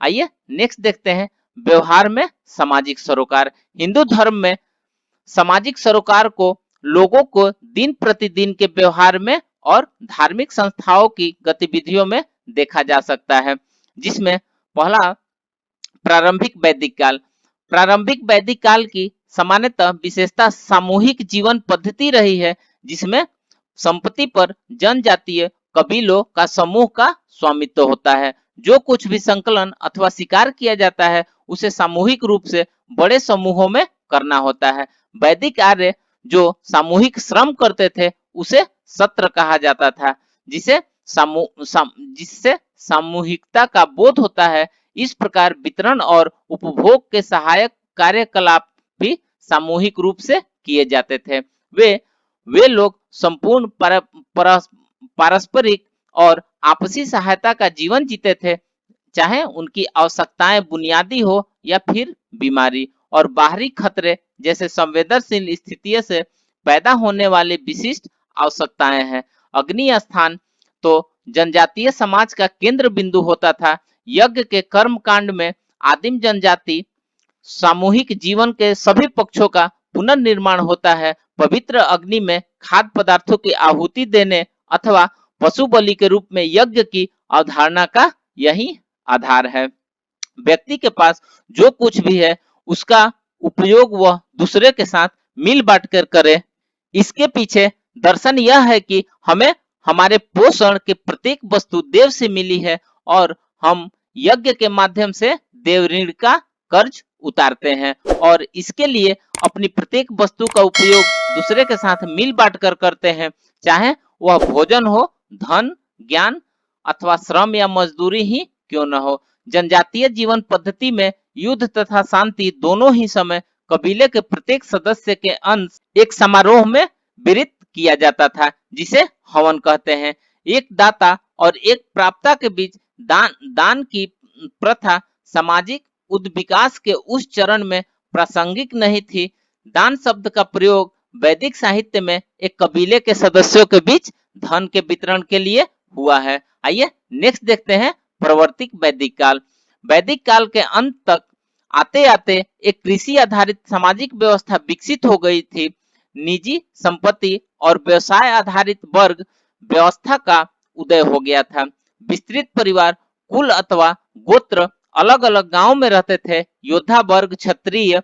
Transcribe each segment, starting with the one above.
आइए नेक्स्ट देखते हैं व्यवहार में सामाजिक सरोकार। हिंदू धर्म में सामाजिक सरोकार को लोगों को दिन प्रतिदिन के व्यवहार में और धार्मिक संस्थाओं की गतिविधियों में देखा जा सकता है, जिसमें पहला प्रारंभिक वैदिक काल। प्रारंभिक वैदिक काल की सामान्यतः विशेषता सामूहिक जीवन पद्धति रही है, जिसमें संपत्ति पर जनजातीय कबीलों का समूह का स्वामित्व होता है। जो कुछ भी संकलन अथवा शिकार किया जाता है उसे सामूहिक रूप से बड़े समूहों में करना होता है। वैदिक आर्य जो सामूहिक श्रम करते थे उसे सत्र कहा जाता था, जिससे सामूहिकता का बोध होता है। इस प्रकार वितरण और उपभोग के सहायक कार्यकलाप भी सामूहिक रूप से किए जाते थे। वे लोग संपूर्ण पारस्परिक और आपसी सहायता का जीवन जीते थे, चाहे उनकी आवश्यकताएं बुनियादी हो या फिर बीमारी और बाहरी खतरे जैसे संवेदनशील स्थितियों से पैदा होने वाली विशिष्ट आवश्यकताएं हैं। अग्नि स्थान तो जनजातीय समाज का केंद्र बिंदु होता था। यज्ञ के कर्म कांड में आदिम जनजाति सामूहिक जीवन के सभी पक्षों का पुनर्निर्माण होता है। पवित्र अग्नि में खाद्य पदार्थों की आहुति देने अथवा पशु बलि के रूप में यज्ञ की अवधारणा का यही आधार है। व्यक्ति के पास जो कुछ भी है उसका उपयोग वह दूसरे के साथ मिल बांट कर करे। इसके पीछे दर्शन यह है कि हमें हमारे पोषण के प्रत्येक वस्तु देव से मिली है और हम यज्ञ के माध्यम से देव ऋण का कर्ज उतारते हैं और इसके लिए अपनी प्रत्येक वस्तु का उपयोग दूसरे के साथ मिल बांट कर करते हैं, चाहे वह भोजन हो, धन, ज्ञान अथवा श्रम या मजदूरी ही क्यों न हो। जनजातीय जीवन पद्धति में युद्ध तथा शांति दोनों ही समय कबीले के प्रत्येक सदस्य के अंश एक समारोह में वितरित किया जाता था, जिसे हवन कहते हैं। एक दाता और एक प्राप्ता के बीच दान की प्रथा सामाजिक उद्विकास के उस चरण में प्रासंगिक नहीं थी। दान शब्द का प्रयोग वैदिक साहित्य में एक कबीले के सदस्यों के बीच धन के वितरण के लिए हुआ है। आइए नेक्स्ट देखते हैं प्रवर्तिक वैदिक काल। वैदिक काल के अंत तक आते आते एक कृषि आधारित सामाजिक व्यवस्था विकसित हो गई थी। निजी संपत्ति और व्यवसाय आधारित वर्ग व्यवस्था का उदय हो गया था। विस्तृत परिवार, कुल अथवा गोत्र अलग अलग गांव में रहते थे। योद्धा वर्ग क्षत्रिय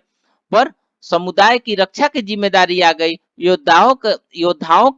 पर समुदाय की रक्षा की जिम्मेदारी आ गई। योद्धाओं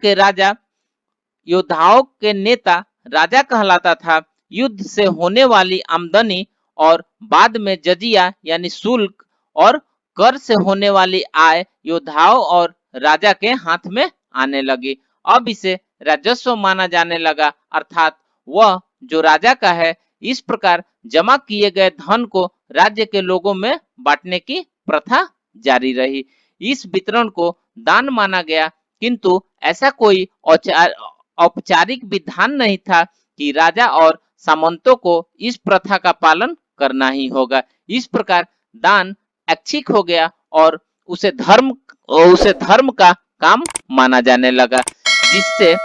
के नेता राजा कहलाता था। युद्ध से होने वाली आमदनी और बाद में जजिया यानी शुल्क और कर से होने वाली आय योद्धाओं और राजा के हाथ में आने लगी। अब इसे राजस्व माना जाने लगा, अर्थात वह जो राजा का है। इस प्रकार जमा किए गए धन को राज्य के लोगों में बांटने की प्रथा जारी रही। इस वितरण को दान माना गया, किंतु ऐसा कोई औपचारिक विधान नहीं था कि राजा और सामंतों को इस प्रथा का पालन करना ही होगा। इस प्रकार दान ऐच्छिक हो गया और उसे धर्म का काम माना जाने लगा, जिससे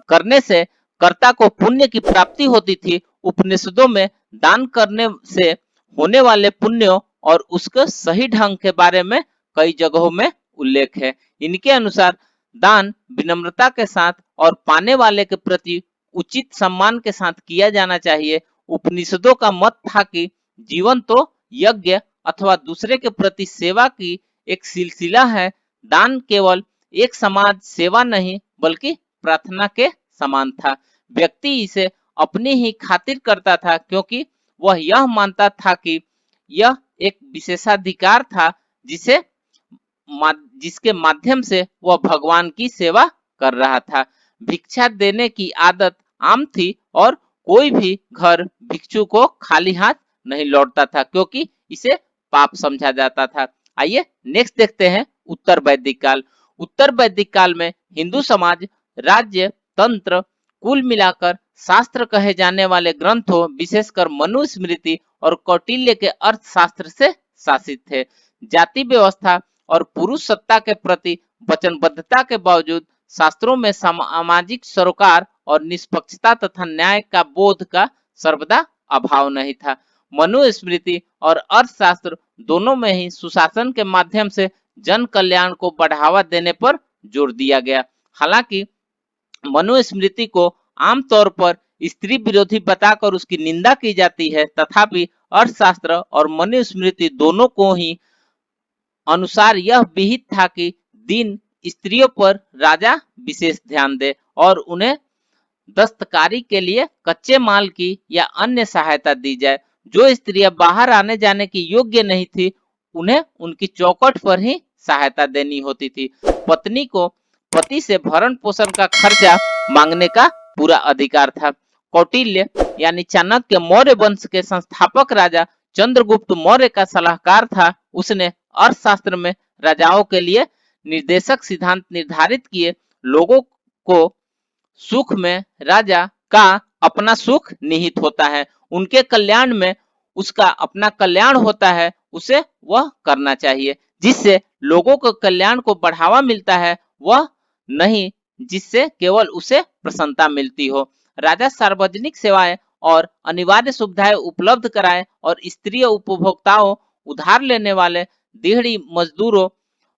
करने से कर्ता को पुण्य की प्राप्ति होती थी। उपनिषदों में दान करने से होने वाले पुण्यों और उसके सही ढंग के बारे में कई जगहों में उल्लेख है। इनके अनुसार दान विनम्रता के साथ और पाने वाले के प्रति उचित सम्मान के साथ किया जाना चाहिए। उपनिषदों का मत था कि जीवन तो यज्ञ अथवा दूसरे के प्रति सेवा की एक सिलसिला है। दान केवल एक समाज सेवा नहीं बल्कि प्रार्थना के समान था। व्यक्ति इसे अपनी ही खातिर करता था, क्योंकि वह यह मानता था कि यह एक विशेषाधिकार था जिसके माध्यम से वह भगवान की सेवा कर रहा था। भिक्षा देने की आदत आम थी और कोई भी घर भिक्षु को खाली हाथ नहीं लौटता था, क्योंकि इसे पाप समझा जाता था। आइए नेक्स्ट देखते हैं उत्तर वैदिक काल। उत्तर वैदिक काल में हिंदू समाज, राज्य तंत्र, कुल मिलाकर शास्त्र कहे जाने वाले ग्रंथों, विशेषकर मनुस्मृति और कौटिल्य के अर्थशास्त्र से शासित थे। जाति व्यवस्था और पुरुष सत्ता के प्रति वचनबद्धता के बावजूद शास्त्रों में सामाजिक सरोकार और निष्पक्षता तथा न्याय का बोध का सर्वदा अभाव नहीं था। मनुस्मृति और अर्थशास्त्र दोनों में ही सुशासन के माध्यम से जन कल्याण को बढ़ावा देने पर जोर दिया गया। हालांकि मनुस्मृति को आमतौर पर स्त्री विरोधी बताकर उसकी निंदा की जाती है, तथापि अर्थशास्त्र और मनुस्मृति दोनों को ही अनुसार यह विहित था कि दिन स्त्रियों पर राजा विशेष ध्यान दे और उन्हें दस्तकारी के लिए कच्चे माल की या अन्य सहायता दी जाए। जो स्त्रियां बाहर आने जाने की योग्य नहीं थी, उन्हें उनकी चौखट पर ही सहायता देनी होती थी। पत्नी को पति से भरण पोषण का खर्चा मांगने का पूरा अधिकार था। कौटिल्य यानी चाणक्य मौर्य वंश के संस्थापक राजा चंद्रगुप्त मौर्य का सलाहकार था। उसने अर्थशास्त्र में राजाओं के लिए निर्देशक सिद्धांत निर्धारित किए। लोगों को सुख में राजा का अपना सुख निहित होता है, उनके कल्याण में उसका अपना कल्याण होता है, उसे वह करना चाहिए। जिससे लोगों को कल्याण को बढ़ावा मिलता है, वह नहीं जिससे केवल उसे प्रसन्नता मिलती हो। राजा सार्वजनिक सेवाएं और अनिवार्य सुविधाएं उपलब्ध कराए और स्त्रीय उपभोक्ताओं, उधार लेने वाले, दिहाड़ी मजदूरों,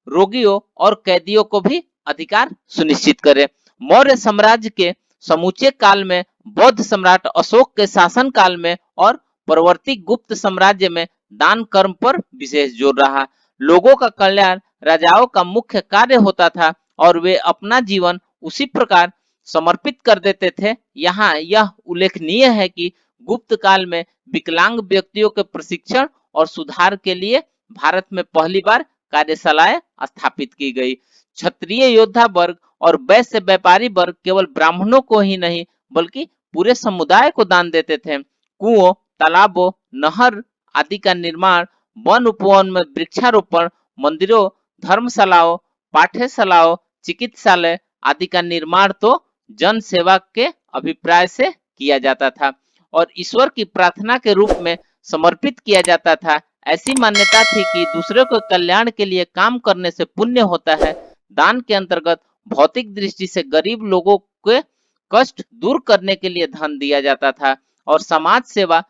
रोगियों और कैदियों को भी अधिकार सुनिश्चित करे। मौर्य साम्राज्य के समूचे काल में, बौद्ध सम्राट अशोक के शासन काल में और परवर्ती गुप्त साम्राज्य में दान कर्म पर विशेष जोर रहा। लोगों का कल्याण राजाओं का मुख्य कार्य होता था और वे अपना जीवन उसी प्रकार समर्पित कर देते थे। यहाँ यह उल्लेखनीय है कि गुप्त काल में विकलांग व्यक्तियों के प्रशिक्षण और सुधार के लिए भारत में पहली बार कार्यशालाएं स्थापित की गई। क्षत्रिय योद्धा वर्ग और वैश्य व्यापारी वर्ग केवल ब्राह्मणों को ही नहीं बल्कि पूरे समुदाय को दान देते थे। कुओं, तालाबों, नहर आदि का निर्माण, वन उपवन में वृक्षारोपण, मंदिरों, धर्मशालाओं, पाठशालाओं, चिकित्सालय आदि का निर्माण तो जन सेवा के अभिप्राय से किया जाता था और ईश्वर की प्रार्थना के रूप में समर्पित किया जाता था। ऐसी मान्यता थी कि दूसरे को कल्याण के लिए काम करने से पुण्य होता है। दान के अंतर्गत भौतिक दृष्टि से गरीब लोगों के कष्ट दूर करने के लिए धन दिया जाता था और समाज सेवा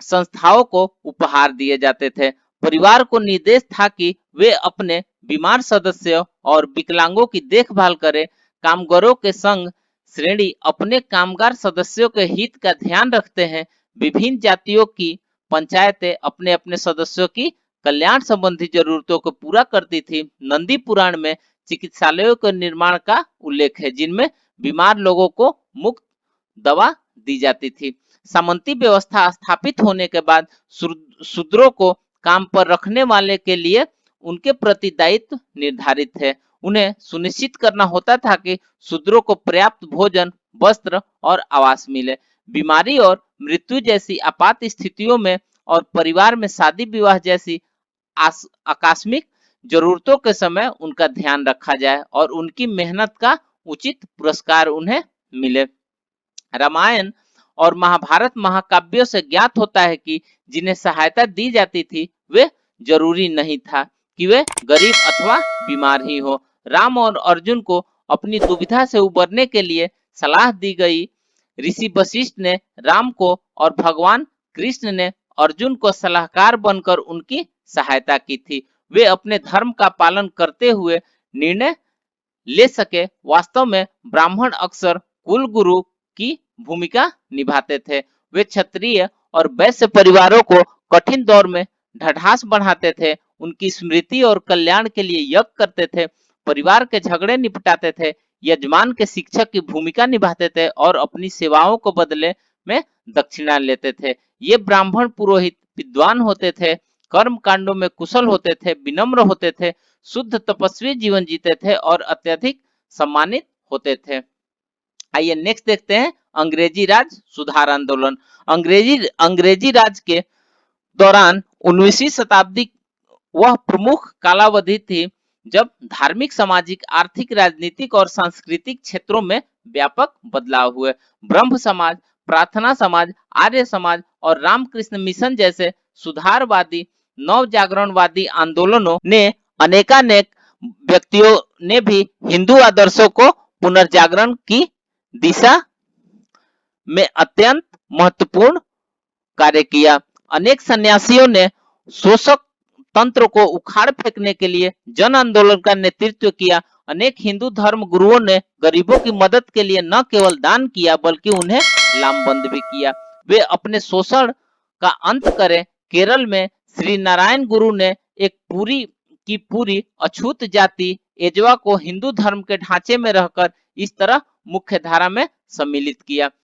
संस्थाओं को उपहार दिए जाते थे। परिवार को निर्देश था कि वे अपने बीमार सदस्यों और विकलांगों की देखभाल करें। कामगारों के संघ श्रेणी अपने कामगार सदस्यों के हित का ध्यान रखते हैं। विभिन्न जातियों की पंचायतें अपने अपने सदस्यों की कल्याण संबंधी जरूरतों को पूरा करती थी। नंदी पुराण में चिकित्सालयों के निर्माण का उल्लेख है, जिनमें बीमार लोगों को मुफ्त दवा दी जाती थी। सामंती व्यवस्था स्थापित होने के बाद शूद्रों को काम पर रखने वाले के लिए उनके प्रति दायित्व निर्धारित थे। उन्हें सुनिश्चित करना होता था कि शूद्रों को पर्याप्त भोजन, वस्त्र और आवास मिले। बीमारी और मृत्यु जैसी आपात स्थितियों में और परिवार में शादी विवाह जैसी आकस्मिक जरूरतों के समय उनका ध्यान रखा जाए और उनकी मेहनत का उचित पुरस्कार उन्हें मिले। रामायण और महाभारत महाकाव्यों से ज्ञात होता है कि जिन्हें सहायता दी जाती थी वे जरूरी नहीं था कि वे गरीब अथवा बीमार ही हो। राम और अर्जुन को अपनी दुविधा से उबरने के लिए सलाह दी गई। ऋषि वशिष्ठ ने राम को और भगवान कृष्ण ने अर्जुन को सलाहकार बनकर उनकी सहायता की थी। वे अपने धर्म का पालन करते हुए निर्णय ले सके। वास्तव में ब्राह्मण अक्सर कुल गुरु की भूमिका निभाते थे। वे क्षत्रिय और वैश्य परिवारों को कठिन दौर में ढाढ़स बढ़ाते थे, उनकी स्मृति और कल्याण के लिए यज्ञ करते थे, परिवार के झगड़े निपटाते थे, यजमान के शिक्षक की भूमिका निभाते थे और अपनी सेवाओं को बदले में दक्षिणा लेते थे। ये ब्राह्मण पुरोहित विद्वान होते थे, कर्म कांडों में कुशल होते थे, विनम्र होते थे, शुद्ध तपस्वी जीवन जीते थे और अत्यधिक सम्मानित होते थे। आइए नेक्स्ट देखते हैं अंग्रेजी राज सुधार आंदोलन। अंग्रेजी राज के दौरान 19वीं शताब्दी वह प्रमुख कालावधि थी जब धार्मिक, सामाजिक, आर्थिक, राजनीतिक और सांस्कृतिक क्षेत्रों में व्यापक बदलाव हुए। ब्रह्म समाज, प्रार्थना समाज, आर्य समाज और रामकृष्ण मिशन जैसे सुधारवादी नव जागरणवादी आंदोलनों ने अनेकानेक व्यक्तियों ने भी हिंदू आदर्शों को पुनर्जागरण की दिशा में अत्यंत महत्वपूर्ण कार्य किया। अनेक सन्यासियों ने शोषक तंत्र को उखाड़ फेंकने के लिए जन आंदोलन का नेतृत्व किया। अनेक हिंदू धर्म गुरुओं ने गरीबों की मदद के लिए न केवल दान किया बल्कि उन्हें लामबंद भी किया। वे अपने शोषण का अंत करें। केरल में श्री नारायण गुरु ने एक पूरी की पूरी अछूत जाति एजवा को हिंदू धर्म के ढांचे में रहकर इस तरह मुख्य धारा में सम्मिलित किया।